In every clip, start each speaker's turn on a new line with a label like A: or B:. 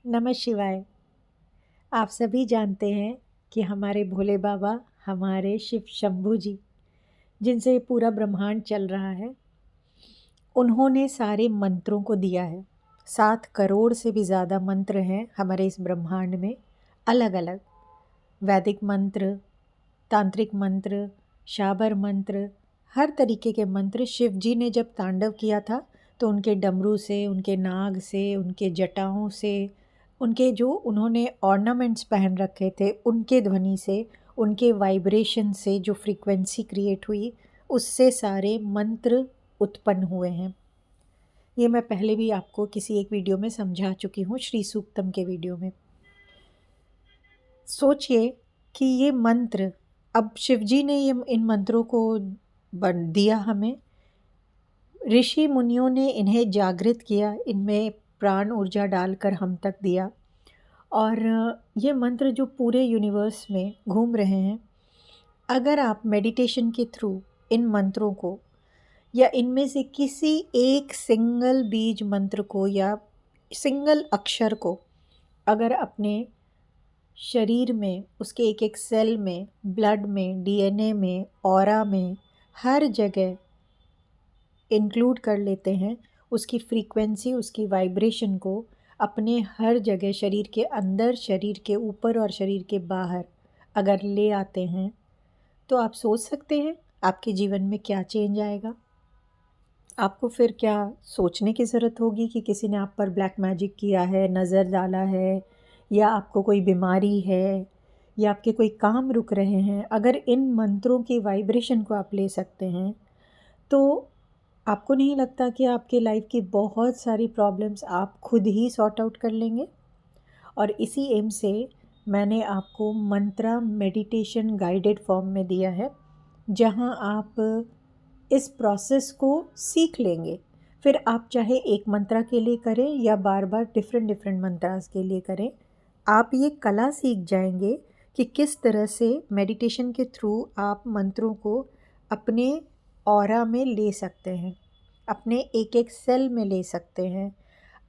A: नमः शिवाय। आप सभी जानते हैं कि हमारे भोले बाबा, हमारे शिव शंभू जी, जिनसे ये पूरा ब्रह्मांड चल रहा है, उन्होंने सारे मंत्रों को दिया है। 7 करोड़ से भी ज़्यादा मंत्र हैं हमारे इस ब्रह्मांड में, अलग-अलग। वैदिक मंत्र, तांत्रिक मंत्र, शाबर मंत्र, हर तरीके के मंत्र शिव जी ने जब तांडव किया था, तो उनके डमरू से, उनके नाग से, उनके जटाओं से, उनके जो उन्होंने ऑर्नामेंट्स पहन रखे थे, उनके ध्वनि से, उनके वाइब्रेशन से जो फ्रीक्वेंसी क्रिएट हुई, उससे सारे मंत्र उत्पन्न हुए हैं। ये मैं पहले भी आपको किसी एक वीडियो में समझा चुकी हूँ, श्री सूक्तम के वीडियो में। सोचिए कि ये मंत्र, अब शिव जी ने ये इन मंत्रों को दिया हमें, ऋषि मुनियों ने इन्हें जागृत किया, इनमें प्राण ऊर्जा डालकर हम तक दिया। और ये मंत्र जो पूरे यूनिवर्स में घूम रहे हैं, अगर आप मेडिटेशन के थ्रू इन मंत्रों को या इनमें से किसी एक सिंगल बीज मंत्र को या सिंगल अक्षर को अगर अपने शरीर में, उसके एक एक सेल में, ब्लड में, डीएनए में, ऑरा में, हर जगह इंक्लूड कर लेते हैं, उसकी फ्रीक्वेंसी, उसकी वाइब्रेशन को अपने हर जगह, शरीर के अंदर, शरीर के ऊपर और शरीर के बाहर अगर ले आते हैं, तो आप सोच सकते हैं आपके जीवन में क्या चेंज आएगा। आपको फिर क्या सोचने की ज़रूरत होगी कि किसी ने आप पर ब्लैक मैजिक किया है, नज़र डाला है, या आपको कोई बीमारी है, या आपके कोई काम रुक रहे हैं। अगर इन मंत्रों की वाइब्रेशन को आप ले सकते हैं, तो आपको नहीं लगता कि आपके लाइफ की बहुत सारी प्रॉब्लम्स आप खुद ही सॉर्ट आउट कर लेंगे। और इसी एम से मैंने आपको मंत्रा मेडिटेशन गाइडेड फॉर्म में दिया है, जहां आप इस प्रोसेस को सीख लेंगे। फिर आप चाहे एक मंत्रा के लिए करें या बार बार डिफरेंट डिफरेंट मंत्रास के लिए करें, आप ये कला सीख जाएंगे कि किस तरह से मेडिटेशन के थ्रू आप मंत्रों को अपने ऑरा में ले सकते हैं, अपने एक एक सेल में ले सकते हैं,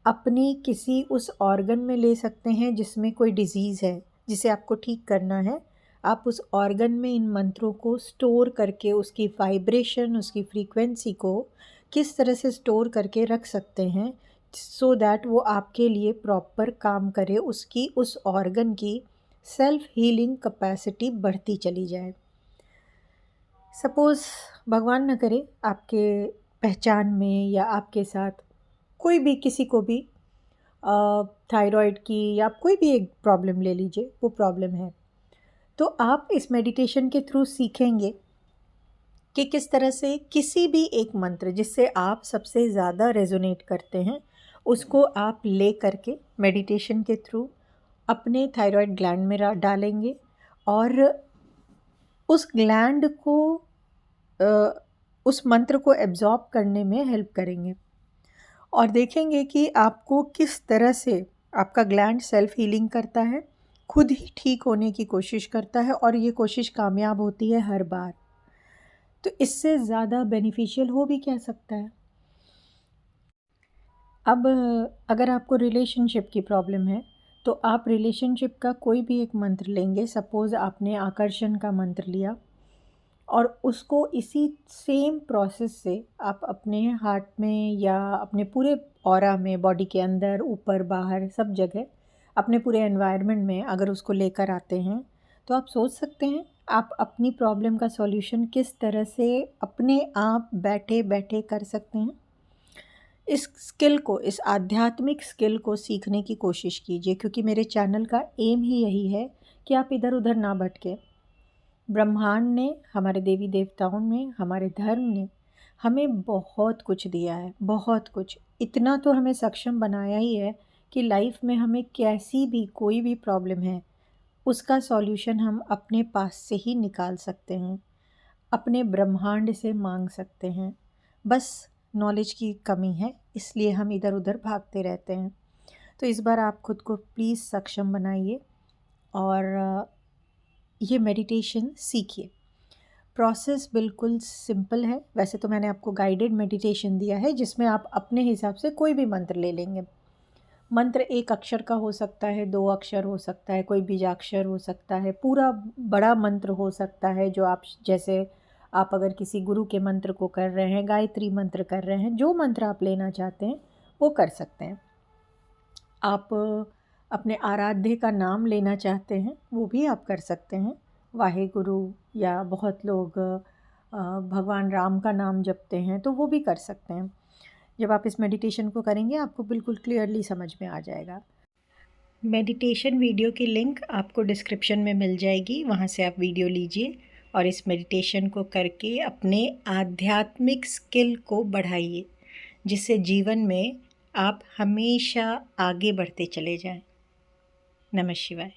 A: अपनी किसी उस ऑर्गन में ले सकते हैं जिसमें कोई डिज़ीज़ है, जिसे आपको ठीक करना है। आप उस ऑर्गन में इन मंत्रों को स्टोर करके उसकी वाइब्रेशन, उसकी फ्रीक्वेंसी को किस तरह से स्टोर करके रख सकते हैं, सो दैट वो आपके लिए प्रॉपर काम करे, उसकी उस ऑर्गन की सेल्फ हीलिंग कैपेसिटी बढ़ती चली जाए। सपोज़ भगवान न करे आपके पहचान में या आपके साथ कोई भी, किसी को भी थायराइड की या आप कोई भी एक प्रॉब्लम ले लीजिए, वो प्रॉब्लम है, तो आप इस मेडिटेशन के थ्रू सीखेंगे कि किस तरह से किसी भी एक मंत्र जिससे आप सबसे ज़्यादा रेजोनेट करते हैं, उसको आप ले करके मेडिटेशन के थ्रू अपने थायराइड ग्लैंड में डालेंगे, और उस ग्लैंड को उस मंत्र को एब्जॉर्ब करने में हेल्प करेंगे। और देखेंगे कि आपको किस तरह से आपका ग्लैंड सेल्फ हीलिंग करता है, खुद ही ठीक होने की कोशिश करता है, और ये कोशिश कामयाब होती है हर बार। तो इससे ज़्यादा बेनिफिशियल हो भी क्या सकता है। अब अगर आपको रिलेशनशिप की प्रॉब्लम है, तो आप रिलेशनशिप का कोई भी एक मंत्र लेंगे। सपोज़ आपने आकर्षण का मंत्र लिया, और उसको इसी सेम प्रोसेस से आप अपने हार्ट में या अपने पूरे ऑरा में, बॉडी के अंदर, ऊपर, बाहर, सब जगह, अपने पूरे एनवायरनमेंट में अगर उसको लेकर आते हैं, तो आप सोच सकते हैं आप अपनी प्रॉब्लम का सॉल्यूशन किस तरह से अपने आप बैठे बैठे कर सकते हैं। इस स्किल को, इस आध्यात्मिक स्किल को सीखने की कोशिश कीजिए, क्योंकि मेरे चैनल का एम ही यही है कि आप इधर उधर ना भटके। ब्रह्मांड ने, हमारे देवी देवताओं ने, हमारे धर्म ने हमें बहुत कुछ दिया है, बहुत कुछ। इतना तो हमें सक्षम बनाया ही है कि लाइफ में हमें कैसी भी कोई भी प्रॉब्लम है, उसका सॉल्यूशन हम अपने पास से ही निकाल सकते हैं, अपने ब्रह्मांड से मांग सकते हैं। बस नॉलेज की कमी है, इसलिए हम इधर उधर भागते रहते हैं। तो इस बार आप खुद को प्लीज़ सक्षम बनाइए और ये मेडिटेशन सीखिए। प्रोसेस बिल्कुल सिंपल है। वैसे तो मैंने आपको गाइडेड मेडिटेशन दिया है, जिसमें आप अपने हिसाब से कोई भी मंत्र ले लेंगे, मंत्र एक अक्षर का हो सकता है, 2 अक्षर हो सकता है, कोई बीजाक्षर हो सकता है, पूरा बड़ा मंत्र हो सकता है जो आप, जैसे आप अगर किसी गुरु के मंत्र को कर रहे हैं, गायत्री मंत्र कर रहे हैं, जो मंत्र आप लेना चाहते हैं वो कर सकते हैं। आप अपने आराध्य का नाम लेना चाहते हैं वो भी आप कर सकते हैं, वाहेगुरु, या बहुत लोग भगवान राम का नाम जपते हैं तो वो भी कर सकते हैं। जब आप इस मेडिटेशन को करेंगे आपको बिल्कुल क्लियरली समझ में आ जाएगा। मेडिटेशन वीडियो की लिंक आपको डिस्क्रिप्शन में मिल जाएगी, वहाँ से आप वीडियो लीजिए और इस मेडिटेशन को करके अपने आध्यात्मिक स्किल को बढ़ाइए, जिससे जीवन में आप हमेशा आगे बढ़ते चले जाएं। नमः शिवाय।